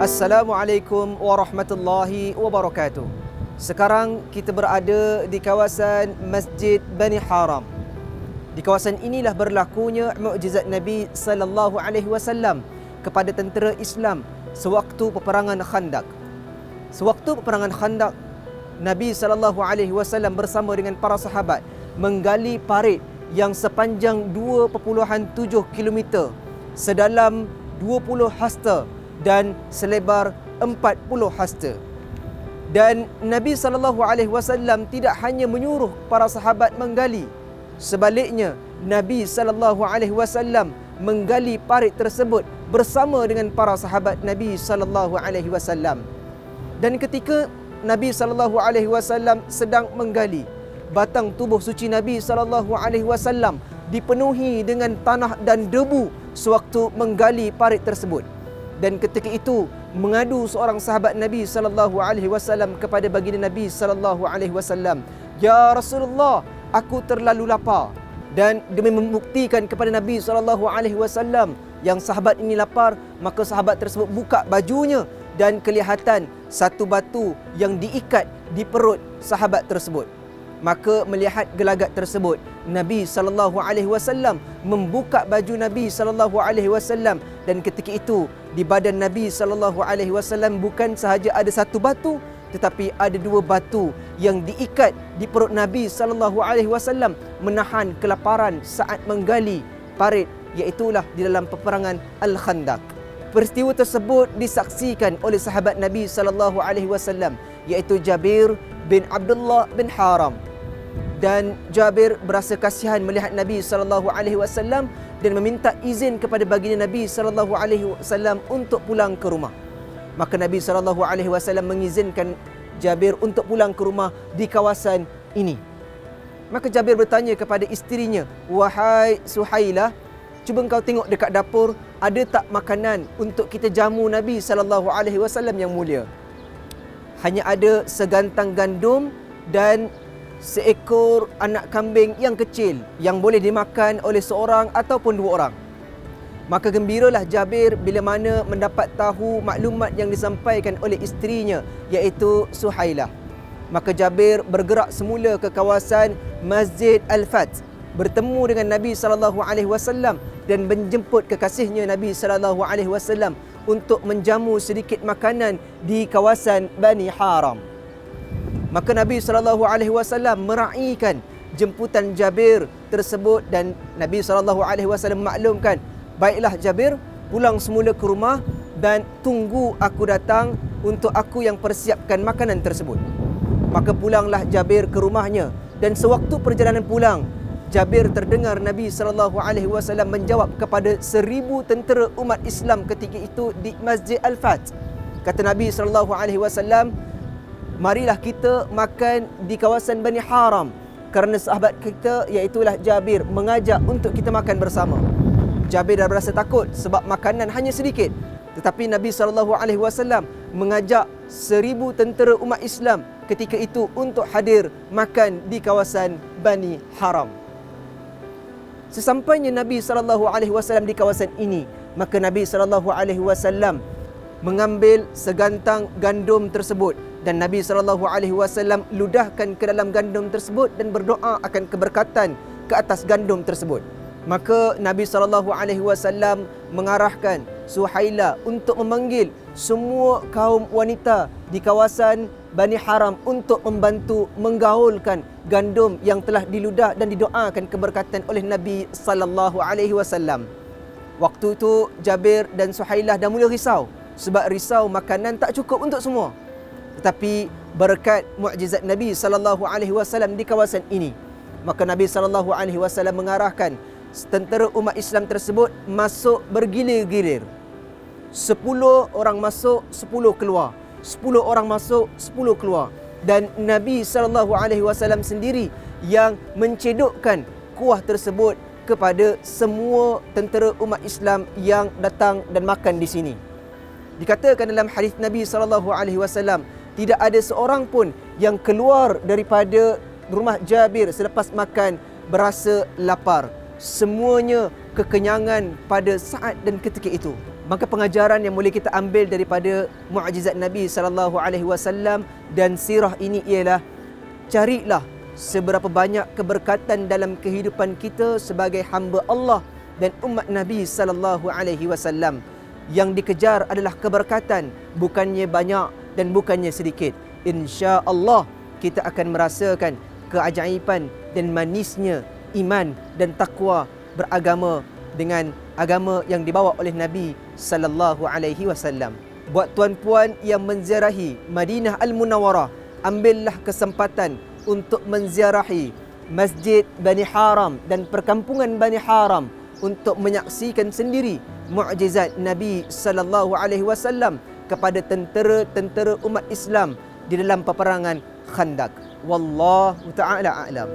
Assalamualaikum warahmatullahi wabarakatuh. Sekarang kita berada di kawasan Masjid Bani Haram. Di kawasan inilah berlakunya mukjizat Nabi sallallahu alaihi wasallam kepada tentera Islam sewaktu peperangan Khandaq. Sewaktu peperangan Khandaq, Nabi sallallahu alaihi wasallam bersama dengan para sahabat menggali parit yang sepanjang 2.7 km, sedalam 20 hasta dan selebar 40 hasta. Dan Nabi SAW tidak hanya menyuruh para sahabat menggali. Sebaliknya, Nabi SAW menggali parit tersebut bersama dengan para sahabat Nabi SAW. Dan ketika Nabi SAW sedang menggali, batang tubuh suci Nabi SAW dipenuhi dengan tanah dan debu sewaktu menggali parit tersebut. Dan ketika itu mengadu seorang sahabat Nabi SAW kepada baginda Nabi SAW, "Ya Rasulullah, aku terlalu lapar." Dan demi membuktikan kepada Nabi SAW yang sahabat ini lapar, maka sahabat tersebut buka bajunya dan kelihatan satu batu yang diikat di perut sahabat tersebut. Maka melihat gelagat tersebut, Nabi SAW membuka baju Nabi SAW, dan ketika itu di badan Nabi SAW bukan sahaja ada satu batu, tetapi ada dua batu yang diikat di perut Nabi SAW menahan kelaparan saat menggali parit, iaitulah di dalam peperangan Al-Khandaq. Peristiwa tersebut disaksikan oleh sahabat Nabi SAW, iaitu Jabir bin Abdullah bin Haram. Dan Jabir berasa kasihan melihat Nabi SAW dan meminta izin kepada baginda Nabi SAW untuk pulang ke rumah. Maka Nabi SAW mengizinkan Jabir untuk pulang ke rumah di kawasan ini. Maka Jabir bertanya kepada isterinya, "Wahai Suhailah, cuba engkau tengok dekat dapur, ada tak makanan untuk kita jamu Nabi SAW yang mulia?" Hanya ada segantang gandum dan seekor anak kambing yang kecil yang boleh dimakan oleh seorang ataupun dua orang. Maka gembiralah Jabir bila mana mendapat tahu maklumat yang disampaikan oleh isterinya, iaitu Suhailah. Maka Jabir bergerak semula ke kawasan Masjid Al-Fath, bertemu dengan Nabi SAW dan menjemput kekasihnya Nabi SAW untuk menjamu sedikit makanan di kawasan Bani Haram. Maka Nabi SAW meraihkan jemputan Jabir tersebut dan Nabi SAW maklumkan, "Baiklah Jabir, pulang semula ke rumah dan tunggu aku datang untuk aku yang persiapkan makanan tersebut." Maka pulanglah Jabir ke rumahnya, dan sewaktu perjalanan pulang, Jabir terdengar Nabi SAW menjawab kepada 1000 tentera umat Islam ketika itu di Masjid Al-Fath. Kata Nabi SAW, "Marilah kita makan di kawasan Bani Haram, kerana sahabat kita iaitulah Jabir mengajak untuk kita makan bersama." Jabir dah berasa takut sebab makanan hanya sedikit, tetapi Nabi SAW mengajak 1000 tentera umat Islam ketika itu untuk hadir makan di kawasan Bani Haram. Sesampainya Nabi SAW di kawasan ini, maka Nabi SAW mengambil segantang gandum tersebut dan Nabi SAW ludahkan ke dalam gandum tersebut dan berdoa akan keberkatan ke atas gandum tersebut. Maka Nabi SAW mengarahkan Suhailah untuk memanggil semua kaum wanita di kawasan Bani Haram untuk membantu menggaulkan gandum yang telah diludah dan didoakan keberkatan oleh Nabi SAW. Waktu itu Jabir dan Suhailah dah mula risau, sebab risau makanan tak cukup untuk semua. Tetapi berkat mukjizat Nabi SAW di kawasan ini, maka Nabi SAW mengarahkan tentera umat Islam tersebut masuk bergilir-gilir. 10 orang masuk, 10 keluar. 10 orang masuk, 10 keluar. Dan Nabi SAW sendiri yang mencedokkan kuah tersebut kepada semua tentera umat Islam yang datang dan makan di sini. Dikatakan dalam hadis Nabi SAW, tidak ada seorang pun yang keluar daripada rumah Jabir selepas makan berasa lapar. Semuanya kekenyangan pada saat dan ketika itu. Maka pengajaran yang boleh kita ambil daripada mukjizat Nabi sallallahu alaihi wasallam dan sirah ini ialah carilah seberapa banyak keberkatan dalam kehidupan kita sebagai hamba Allah dan umat Nabi sallallahu alaihi wasallam. Yang dikejar adalah keberkatan, bukannya banyak dan bukannya sedikit. Insya-Allah kita akan merasakan keajaiban dan manisnya iman dan takwa beragama dengan agama yang dibawa oleh Nabi sallallahu alaihi wasallam. Buat tuan-puan yang menziarahi Madinah Al-Munawwarah, ambillah kesempatan untuk menziarahi Masjid Bani Haram dan perkampungan Bani Haram untuk menyaksikan sendiri mukjizat Nabi sallallahu alaihi wasallam kepada tentera-tentera umat Islam di dalam peperangan Khandaq. Wallahu taala a'lam.